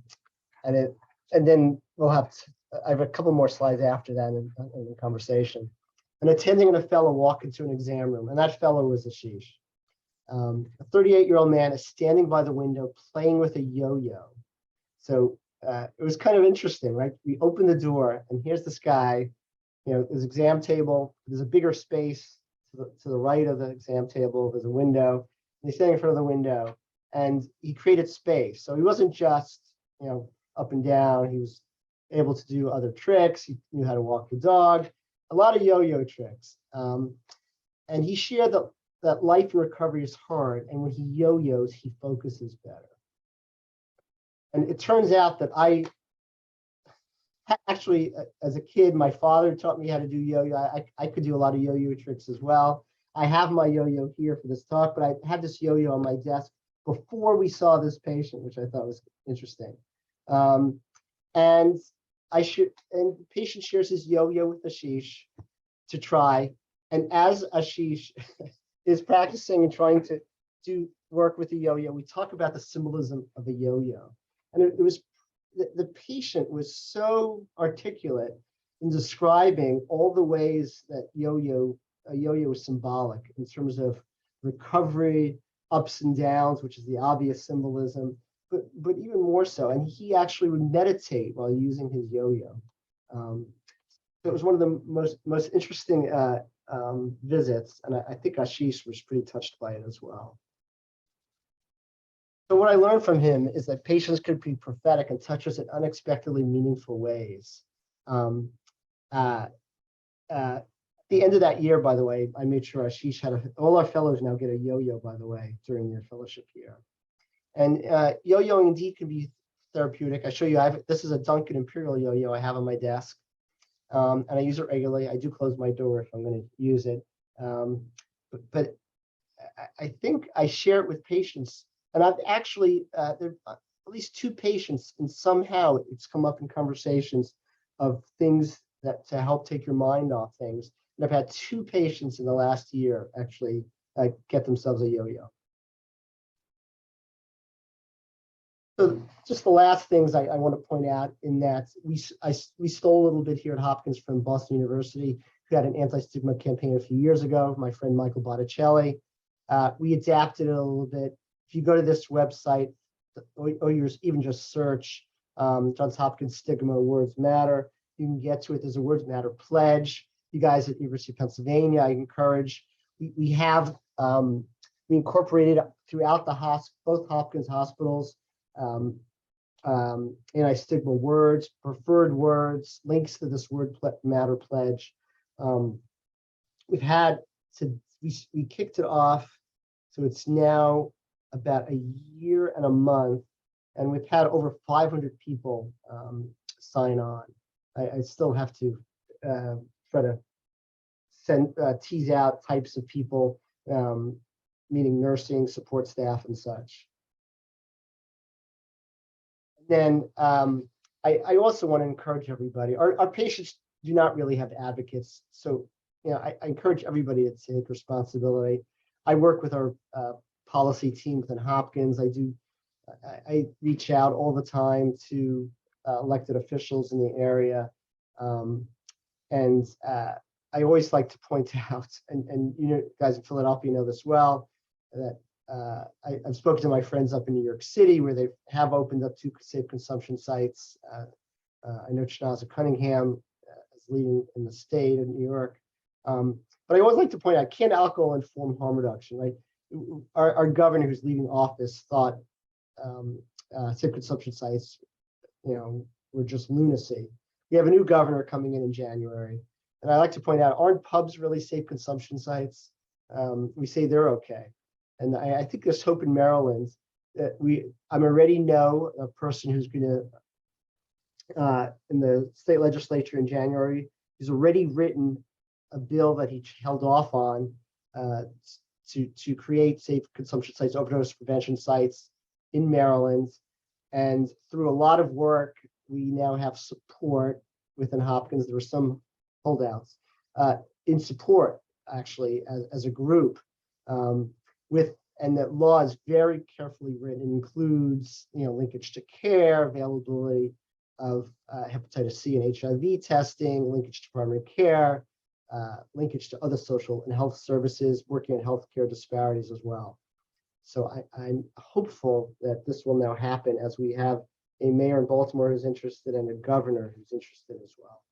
then we'll have I have a couple more slides after that in the conversation. An attending and a fellow walk into an exam room, and that fellow was Ashish. A 38-year-old man is standing by the window playing with a yo-yo. So it was kind of interesting, right? We opened the door, and here's this guy. There's an exam table. There's a bigger space to the right of the exam table. There's a window. And he's standing in front of the window, and he created space. So he wasn't just up and down. He was able to do other tricks. He knew how to walk the dog. A lot of yo-yo tricks. And he shared that life in recovery is hard, and when he yo-yos, he focuses better. And it turns out that actually, as a kid, my father taught me how to do yo-yo. I could do a lot of yo-yo tricks as well. I have my yo-yo here for this talk, but I had this yo-yo on my desk before we saw this patient, which I thought was interesting. And the patient shares his yo-yo with Ashish to try. And as Ashish is practicing and trying to do work with the yo-yo, we talk about the symbolism of a yo-yo. And it was the patient was so articulate in describing all the ways that a yo-yo is symbolic in terms of recovery, ups and downs, which is the obvious symbolism, but even more so. And he actually would meditate while using his yo-yo. It was one of the most interesting visits, and I think Ashish was pretty touched by it as well. So what I learned from him is that patients could be prophetic and touch us in unexpectedly meaningful ways. At the end of that year, by the way, I made sure Ashish had all our fellows now get a yo-yo, by the way, during their fellowship year. And yo-yoing indeed can be therapeutic. I show you, this is a Duncan Imperial yo-yo I have on my desk. And I use it regularly. I do close my door if I'm going to use it. But I think I share it with patients. And I've actually, there are at least 2 patients, and somehow it's come up in conversations of things that to help take your mind off things. And I've had 2 patients in the last year actually get themselves a yo-yo. So just the last things I want to point out in that we stole a little bit here at Hopkins from Boston University, who had an anti-stigma campaign a few years ago, my friend Michael Botticelli. We adapted it a little bit. If you go to this website, or you even just search Johns Hopkins Stigma Words Matter, you can get to it. There's a Words Matter pledge. You guys at the University of Pennsylvania, I encourage. We incorporated throughout both Hopkins hospitals, anti-stigma words, preferred words, links to this Word Matter pledge. We kicked it off, so it's now about a year and a month, and we've had over 500 people sign on. I still have to try to tease out types of people, meaning nursing, support staff, and such. Then I also want to encourage everybody. Our patients do not really have advocates, so I encourage everybody to take responsibility. I work with our policy team within Hopkins. I reach out all the time to elected officials in the area, and I always like to point out, and guys in Philadelphia know this well, that I've spoken to my friends up in New York City where they have opened up 2 safe consumption sites. I know Chinaza Cunningham is leading in the state of New York. But I always like to point out, can alcohol inform harm reduction, right? Our governor who's leaving office thought safe consumption sites, were just lunacy. We have a new governor coming in January. And I like to point out, aren't pubs really safe consumption sites? We say they're okay. And I think there's hope in Maryland that I already know a person who's going to, in the state legislature in January, he's already written a bill that he held off on to create safe consumption sites, overdose prevention sites in Maryland. And through a lot of work, we now have support within Hopkins. There were some holdouts in support, actually, as a group. And that law is very carefully written. It includes, linkage to care, availability of hepatitis C and HIV testing, linkage to primary care, linkage to other social and health services, working on healthcare disparities as well. So I'm hopeful that this will now happen as we have a mayor in Baltimore who's interested and a governor who's interested as well.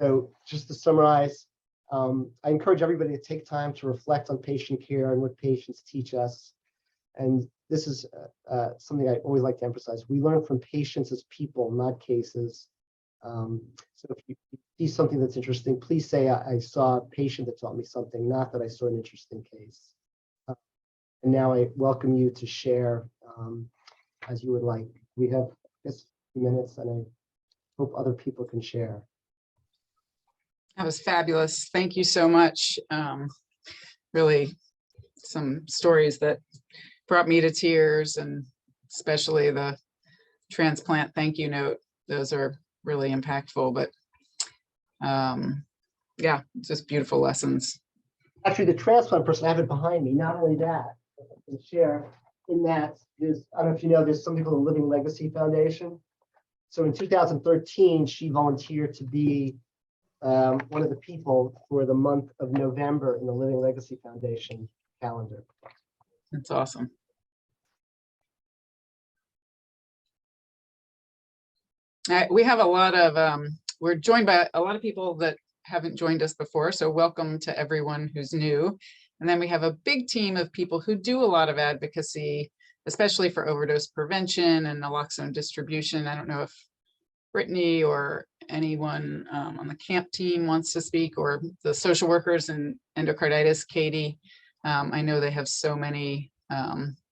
So just to summarize, I encourage everybody to take time to reflect on patient care and what patients teach us. And this is something I always like to emphasize. We learn from patients as people, not cases. So if you see something that's interesting, please say, I saw a patient that taught me something, not that I saw an interesting case. And now I welcome you to share as you would like. We have just a few minutes, and I hope other people can share.
That was fabulous. Thank you so much. Really some stories that brought me to tears, and especially the transplant thank you note. Those are really impactful, but yeah, just beautiful lessons.
Actually, the transplant person, I have it behind me. Not only that, I can share in that there's, I don't know if you know, there's something called the Living Legacy Foundation. So in 2013, she volunteered to be one of the people for the month of November in the Living Legacy Foundation calendar.
That's awesome. We have a lot of, we're joined by a lot of people that haven't joined us before, so welcome to everyone who's new. And then we have a big team of people who do a lot of advocacy, especially for overdose prevention and naloxone distribution. I don't know if Brittany or anyone on the camp team wants to speak, or the social workers and endocarditis, Katie. I know they have so many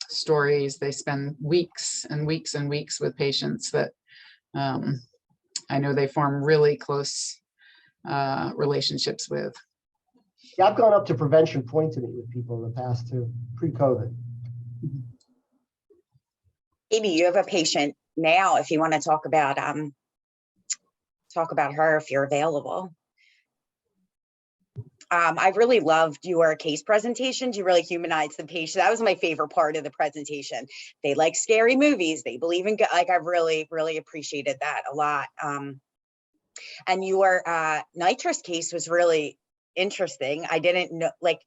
stories. They spend weeks and weeks and weeks with patients that I know they form really close relationships with.
Yeah, I've gone up to Prevention Point to meet with people in the past too, pre-COVID.
Maybe you have a patient now, if you want to talk about her, if you're available. I really loved your case presentations. You really humanized the patient. That was my favorite part of the presentation. They like scary movies. They believe in, like, I really, really appreciated that a lot. And your nitrous case was really interesting. I didn't know, like,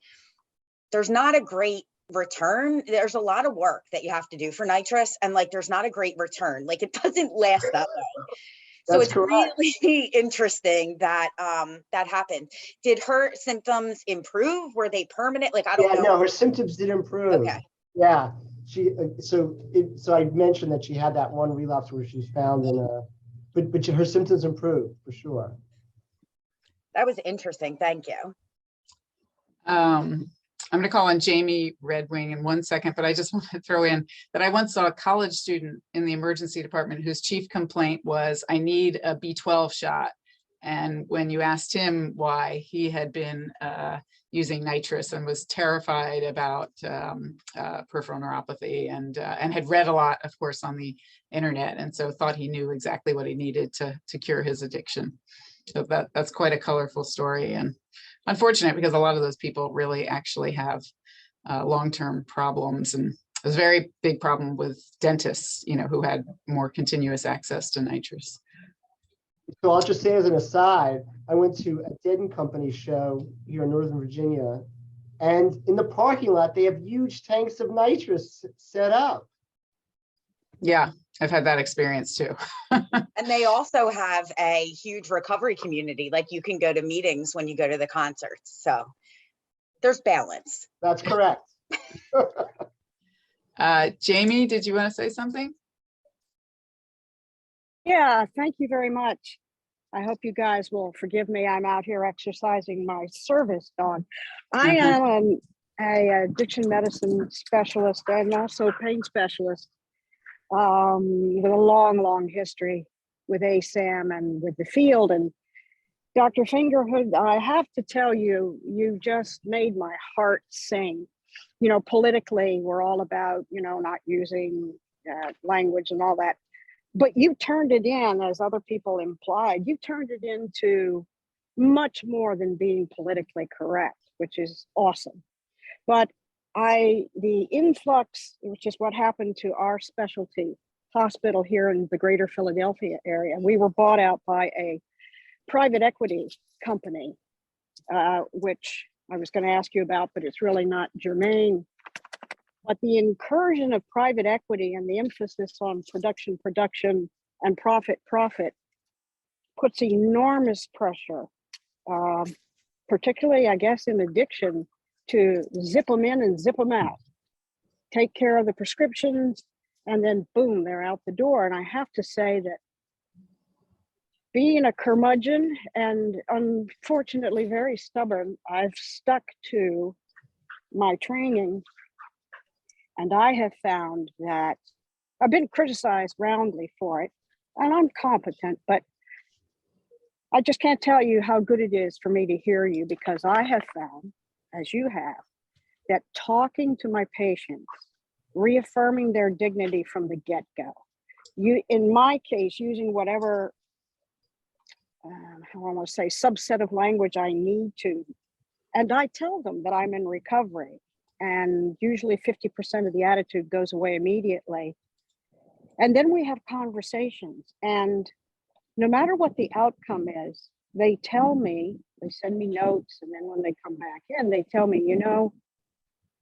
there's not a great return. There's a lot of work that you have to do for nitrous, and like, there's not a great return. Like, it doesn't last that long. So
That's
it's
correct.
really interesting that that happened. Did her symptoms improve? Were they permanent? Like, I don't know.
No, her symptoms did improve.
Okay.
Yeah, she so I mentioned that she had that one relapse where she was found in a, but her symptoms improved for sure.
That was interesting. Thank you.
I'm going to call on Jamie Redwing in 1 second, but I just want to throw in that I once saw a college student in the emergency department whose chief complaint was, I need a B12 shot. And when you asked him why, he had been using nitrous and was terrified about peripheral neuropathy, and had read a lot, of course, on the internet, and so thought he knew exactly what he needed to cure his addiction. So that's quite a colorful story, and unfortunate, because a lot of those people really actually have long-term problems. And it was a very big problem with dentists, you know, who had more continuous access to nitrous.
So I'll just say as an aside, I went to a Dead & Company show here in Northern Virginia, and in the parking lot, they have huge tanks of nitrous set up.
Yeah, I've had that experience too.
And they also have a huge recovery community. Like, you can go to meetings when you go to the concerts. So there's balance.
That's correct.
Jamie, did you want to say something?
Yeah, thank you very much. I hope you guys will forgive me. I'm out here exercising my service dog. I am a addiction medicine specialist and also pain specialist with a long history with ASAM and with the field. And Dr. Fingerhood, I have to tell you, you just made my heart sing. You know, politically, we're all about, you know, not using language and all that. But you turned it in, as other people implied, you turned it into much more than being politically correct, which is awesome. But the influx, which is what happened to our specialty hospital here in the greater Philadelphia area, we were bought out by a private equity company, which I was going to ask you about, but it's really not germane. But the incursion of private equity and the emphasis on production, and profit puts enormous pressure, particularly, I guess, in addiction, to zip them in and zip them out, take care of the prescriptions, and then boom, they're out the door. And I have to say that being a curmudgeon and unfortunately very stubborn, I've stuck to my training. And I have found that I've been criticized roundly for it, and I'm competent, but I just can't tell you how good it is for me to hear you, because I have found, as you have, that talking to my patients, reaffirming their dignity from the get-go, in my case, using whatever, how I want to say, subset of language I need to, and I tell them that I'm in recovery. And usually 50% of the attitude goes away immediately. And then we have conversations. And no matter what the outcome is, they tell me, they send me notes. And then when they come back in, they tell me, you know,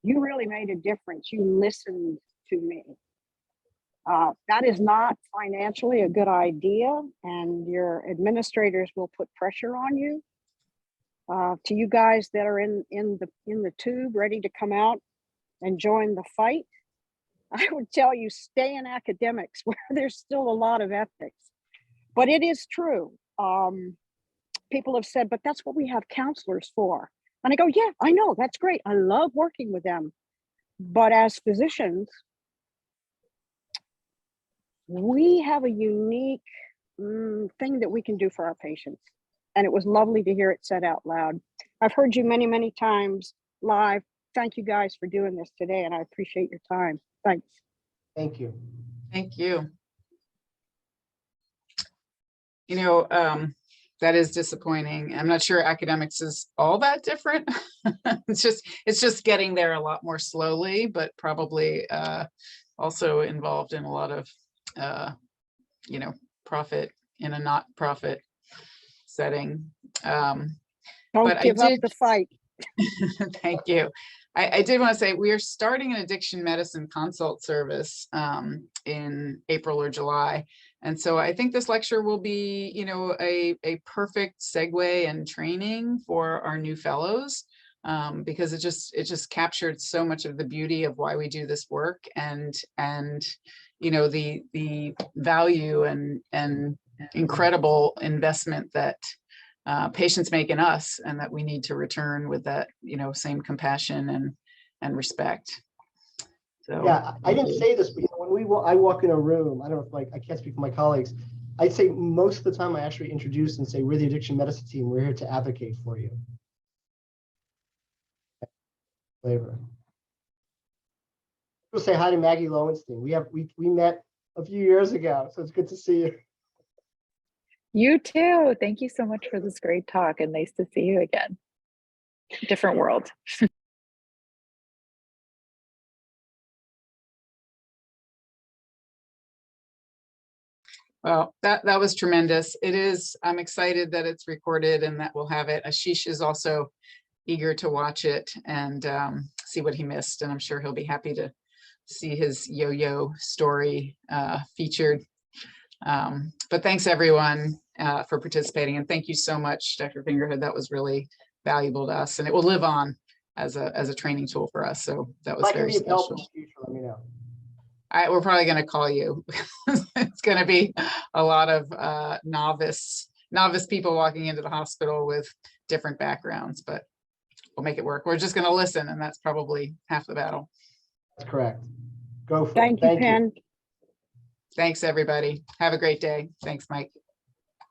you really made a difference. You listened to me. That is not financially a good idea. And your administrators will put pressure on you. To you guys that are in the tube, ready to come out and join the fight, I would tell you, stay in academics where there's still a lot of ethics. But it is true. People have said, but that's what we have counselors for. And I go, yeah, I know, that's great. I love working with them. But as physicians, we have a unique thing that we can do for our patients. And it was lovely to hear it said out loud. I've heard you many, many times live. Thank you guys for doing this today, and I appreciate your time. Thanks.
Thank you.
Thank you. You know, that is disappointing. I'm not sure academics is all that different. It's just getting there a lot more slowly, but probably also involved in a lot of, you know, profit in a not profit setting.
Don't
but
give up the fight.
Thank you. I did want to say we are starting an addiction medicine consult service in April or July. And so I think this lecture will be, you know, a perfect segue and training for our new fellows, because it just captured so much of the beauty of why we do this work, and you know, the value and incredible investment that patients make in us, and that we need to return with that, you know, same compassion and respect. So
Yeah, I didn't say this, but you know, when I walk in a room, I don't know if, like, I can't speak for my colleagues. I'd say most of the time I actually introduce and say, we're the addiction medicine team. We're here to advocate for you. Flavor. We'll say hi to Maggie Lowenstein. We met a few years ago, so it's good to see you.
You too. Thank you so much for this great talk, and nice to see you again. Different world.
well, that was tremendous. It is. I'm excited that it's recorded and that we'll have it. Ashish is also eager to watch it and see what he missed, and I'm sure he'll be happy to see his yo-yo story featured. But thanks everyone for participating, and thank you so much, Dr. Fingerhood. That was really valuable to us, and it will live on as a training tool for us. So that was very special.
Let me know.
We're probably going to call you. It's going to be a lot of novice people walking into the hospital with different backgrounds, but we'll make it work. We're just going to listen, and that's probably half the battle.
That's correct. Go for it.
Thank you, Pen.
Thanks, everybody. Have a great day. Thanks, Mike.